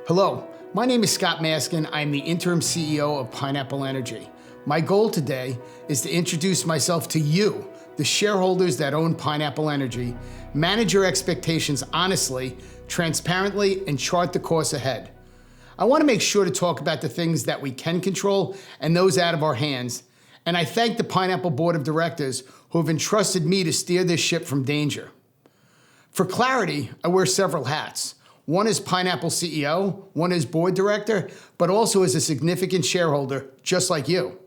Hello, my name is Scott Maskin. I'm the Interim CEO of Pineapple Energy. My goal today is to introduce myself to you, the shareholders that own Pineapple Energy, manage your expectations honestly, transparently, and chart the course ahead. I want to make sure to talk about the things that we can control and those out of our hands. And I thank the Pineapple Board of Directors who have entrusted me to steer this ship from danger. For clarity, I wear several hats. One is Pineapple CEO, one is board director, but also as a significant shareholder, just like you.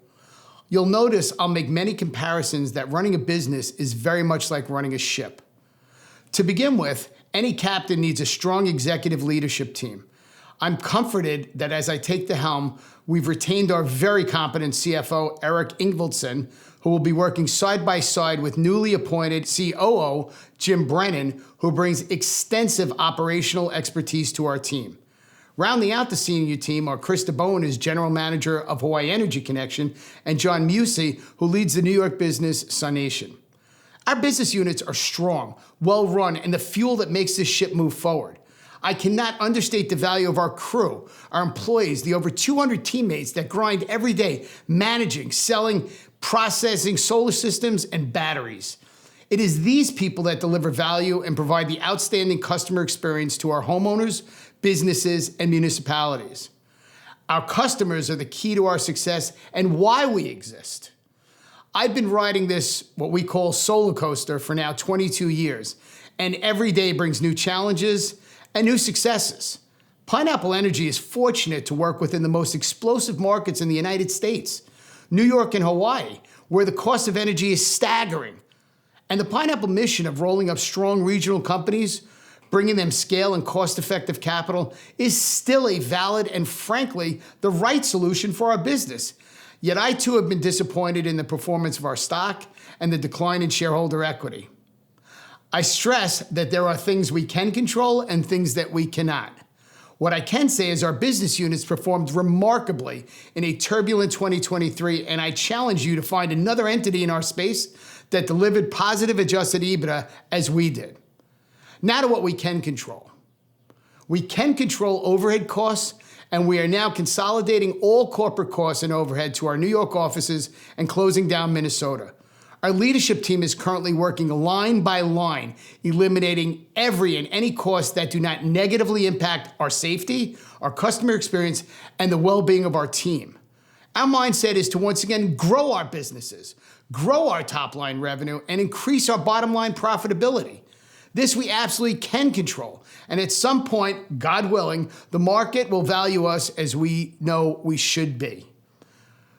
You'll notice I'll make many comparisons that running a business is very much like running a ship. To begin with, any captain needs a strong executive leadership team. I'm comforted that as I take the helm, we've retained our very competent CFO, Eric Ingvaldson, who will be working side by side with newly appointed COO, Jim Brennan, who brings extensive operational expertise to our team. Rounding out the senior team are Krista Bowen, who's General Manager of Hawaii Energy Connection, and John Musey, who leads the New York business, SunNation. Our business units are strong, well-run, and the fuel that makes this ship move forward. I cannot understate the value of our crew, our employees, the over 200 teammates that grind every day, managing, selling, processing solar systems and batteries. It is these people that deliver value and provide the outstanding customer experience to our homeowners, businesses, and municipalities. Our customers are the key to our success and why we exist. I've been riding this, what we call solar coaster, for now 22 years, and every day brings new challenges and new successes. Pineapple Energy is fortunate to work within the most explosive markets in the United States, New York and Hawaii, where the cost of energy is staggering. And the Pineapple mission of rolling up strong regional companies, bringing them scale and cost-effective capital, is still a valid and, frankly, the right solution for our business. Yet I too have been disappointed in the performance of our stock and the decline in shareholder equity. I stress that there are things we can control and things that we cannot. What I can say is our business units performed remarkably in a turbulent 2023, and I challenge you to find another entity in our space that delivered positive adjusted EBITDA as we did. Now to what we can control. We can control overhead costs, and we are now consolidating all corporate costs and overhead to our New York offices and closing down Minnesota. Our leadership team is currently working line by line, eliminating every and any costs that do not negatively impact our safety, our customer experience, and the well-being of our team. Our mindset is to once again grow our businesses, grow our top-line revenue, and increase our bottom-line profitability. This we absolutely can control, and at some point, God willing, the market will value us as we know we should be.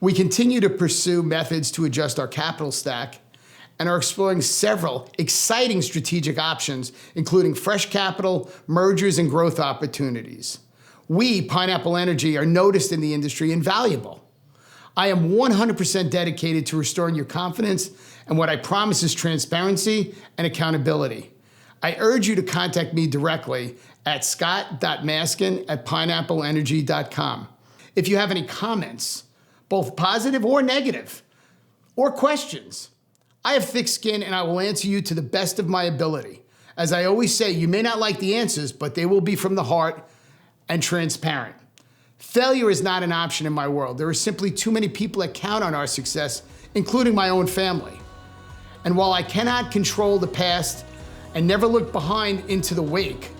We continue to pursue methods to adjust our capital stack and are exploring several exciting strategic options, including fresh capital, mergers, and growth opportunities. We, Pineapple Energy, are noticed in the industry and valuable. I am 100% dedicated to restoring your confidence, and what I promise is transparency and accountability. I urge you to contact me directly at scott.maskin@pineappleenergy.com. If you have any comments, both positive or negative, or questions, I have thick skin and I will answer you to the best of my ability. As I always say, you may not like the answers, but they will be from the heart and transparent. Failure is not an option in my world. There are simply too many people that count on our success, including my own family. And while I cannot control the past and never look behind into the wake,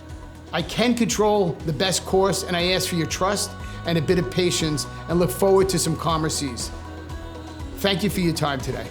I can control the best course, and I ask for your trust and a bit of patience and look forward to some calmer seas. Thank you for your time today.